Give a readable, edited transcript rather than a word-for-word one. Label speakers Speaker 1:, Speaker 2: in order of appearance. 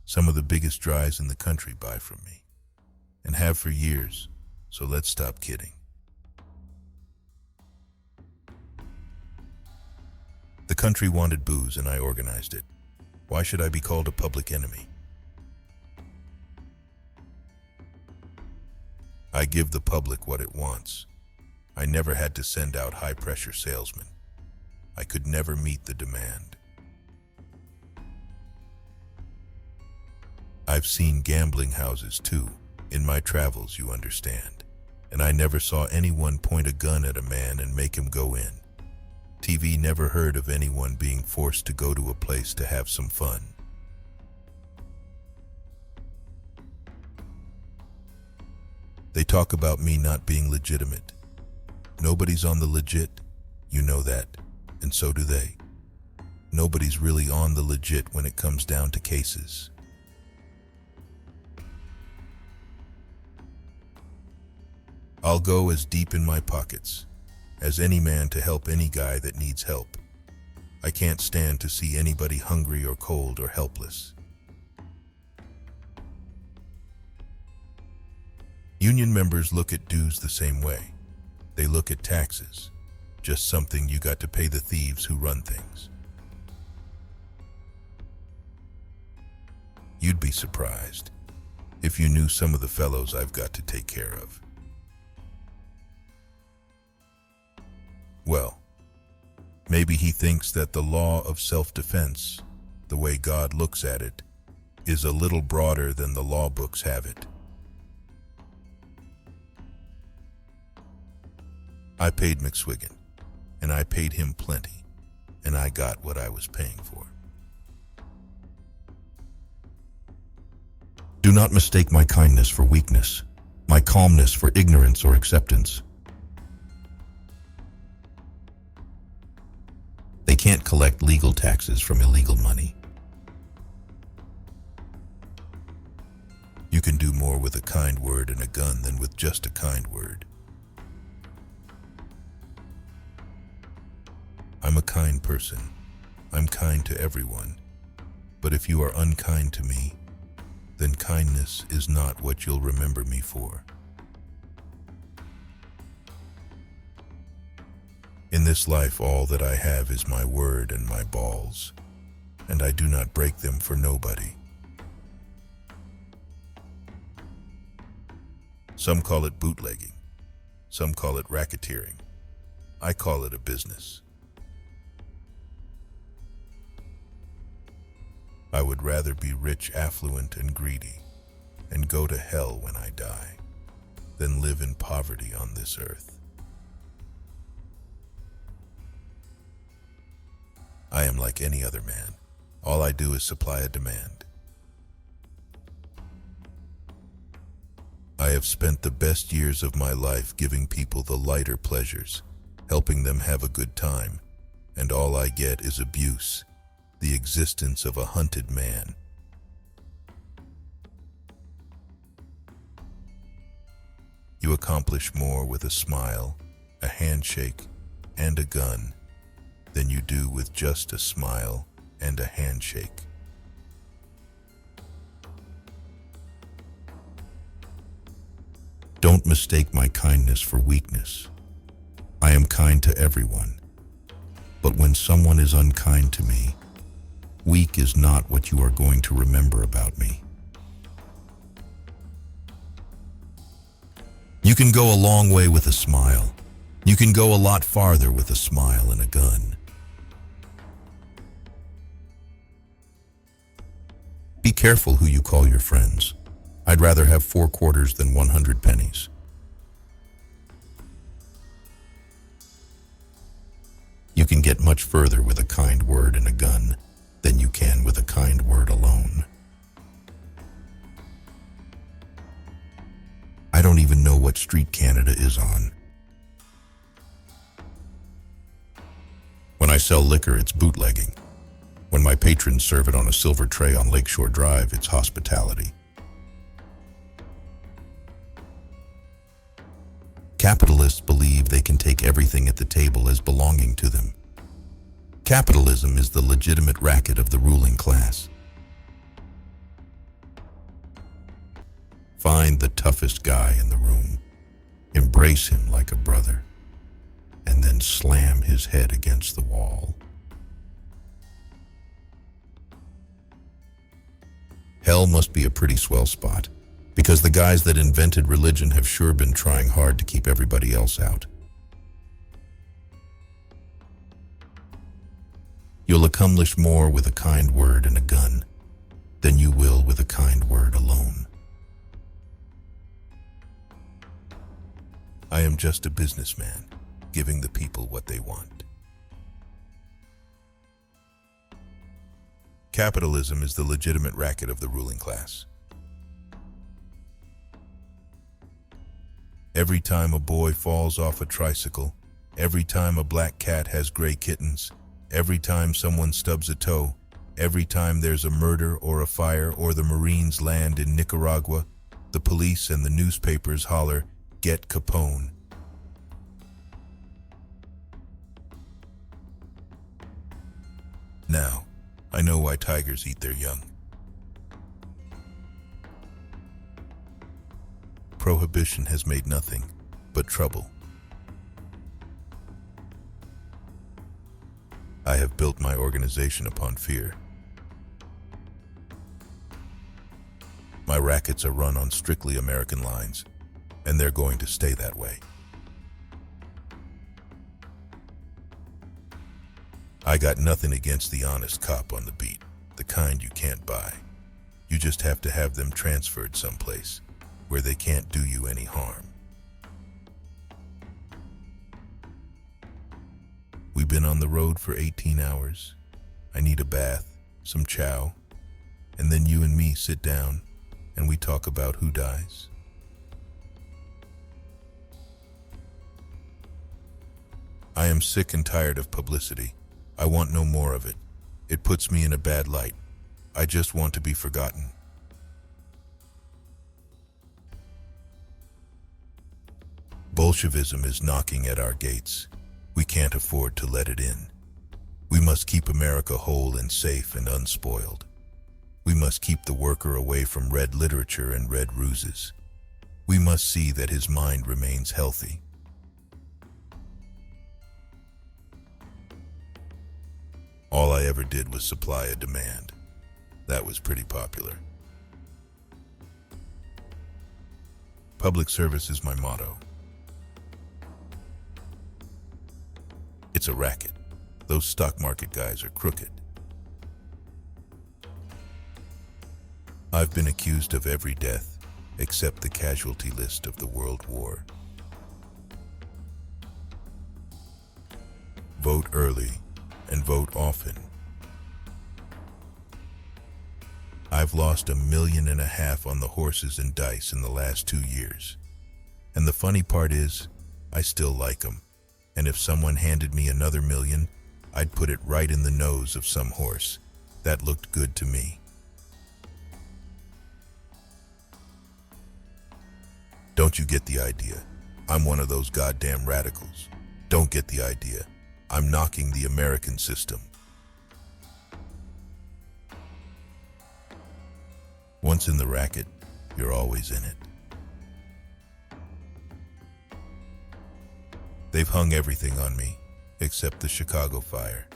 Speaker 1: Some of the biggest drives in the country buy from me, and have for years, so let's stop kidding. The country wanted booze and I organized it. Why should I be called a public enemy? I give the public what it wants. I never had to send out high-pressure salesmen. I could never meet the demand. I've seen gambling houses too, in my travels, you understand, and I never saw anyone point a gun at a man and make him go in. TV never heard of anyone being forced to go to a place to have some fun. They talk about me not being legitimate. Nobody's on the legit, you know that, and so do they. Nobody's really on the legit when it comes down to cases. I'll go as deep in my pockets as any man to help any guy that needs help. I can't stand to see anybody hungry or cold or helpless. Union members look at dues the same way. They look at taxes, just something you got to pay the thieves who run things. You'd be surprised if you knew some of the fellows I've got to take care of. Well, maybe he thinks that the law of self-defense, the way God looks at it, is a little broader than the law books have it. I paid McSwiggan, and I paid him plenty, and I got what I was paying for. Do not mistake my kindness for weakness, my calmness for ignorance or acceptance. They can't collect legal taxes from illegal money. You can do more with a kind word and a gun than with just a kind word. I'm a kind person. I'm kind to everyone. But if you are unkind to me, then kindness is not what you'll remember me for. In this life, all that I have is my word and my balls, and I do not break them for nobody. Some call it bootlegging. Some call it racketeering. I call it a business. I would rather be rich, affluent, and greedy, and go to hell when I die, than live in poverty on this earth. I am like any other man. All I do is supply a demand. I have spent the best years of my life giving people the lighter pleasures, helping them have a good time, and all I get is abuse, the existence of a hunted man. You accomplish more with a smile, a handshake, and a gun than you do with just a smile and a handshake. Don't mistake my kindness for weakness. I am kind to everyone. But when someone is unkind to me, weak is not what you are going to remember about me. You can go a long way with a smile. You can go a lot farther with a smile and a gun. Be careful who you call your friends. I'd rather have 4 quarters than 100 pennies. You can get much further with a kind word and a gun than you can with a kind word alone. I don't even know what street Canada is on. When I sell liquor, it's bootlegging. When my patrons serve it on a silver tray on Lakeshore Drive, it's hospitality. Capitalists believe they can take everything at the table as belonging to them. Capitalism is the legitimate racket of the ruling class. Find the toughest guy in the room, embrace him like a brother, and then slam his head against the wall. Hell must be a pretty swell spot, because the guys that invented religion have sure been trying hard to keep everybody else out. You'll accomplish more with a kind word and a gun than you will with a kind word alone. I am just a businessman, giving the people what they want. Capitalism is the legitimate racket of the ruling class. Every time a boy falls off a tricycle, every time a black cat has gray kittens, every time someone stubs a toe, every time there's a murder or a fire or the Marines land in Nicaragua, the police and the newspapers holler, "Get Capone." Now, I know why tigers eat their young. Prohibition has made nothing but trouble. I have built my organization upon fear. My rackets are run on strictly American lines, and they're going to stay that way. I got nothing against the honest cop on the beat, the kind you can't buy. You just have to have them transferred someplace where they can't do you any harm. We've been on the road for 18 hours. I need a bath, some chow, and then you and me sit down and we talk about who dies. I am sick and tired of publicity. I want no more of it. It puts me in a bad light. I just want to be forgotten. Bolshevism is knocking at our gates. We can't afford to let it in. We must keep America whole and safe and unspoiled. We must keep the worker away from red literature and red ruses. We must see that his mind remains healthy. All I ever did was supply a demand. That was pretty popular. Public service is my motto. It's a racket. Those stock market guys are crooked. I've been accused of every death except the casualty list of the World War. Vote early and vote often. I've lost $1.5 million on the horses and dice in the last 2 years. And the funny part is, I still like them. And if someone handed me another $1 million, I'd put it right in the nose of some horse. That looked good to me. Don't you get the idea? I'm one of those goddamn radicals. Don't get the idea. I'm knocking the American system. Once in the racket, you're always in it. They've hung everything on me, except the Chicago fire.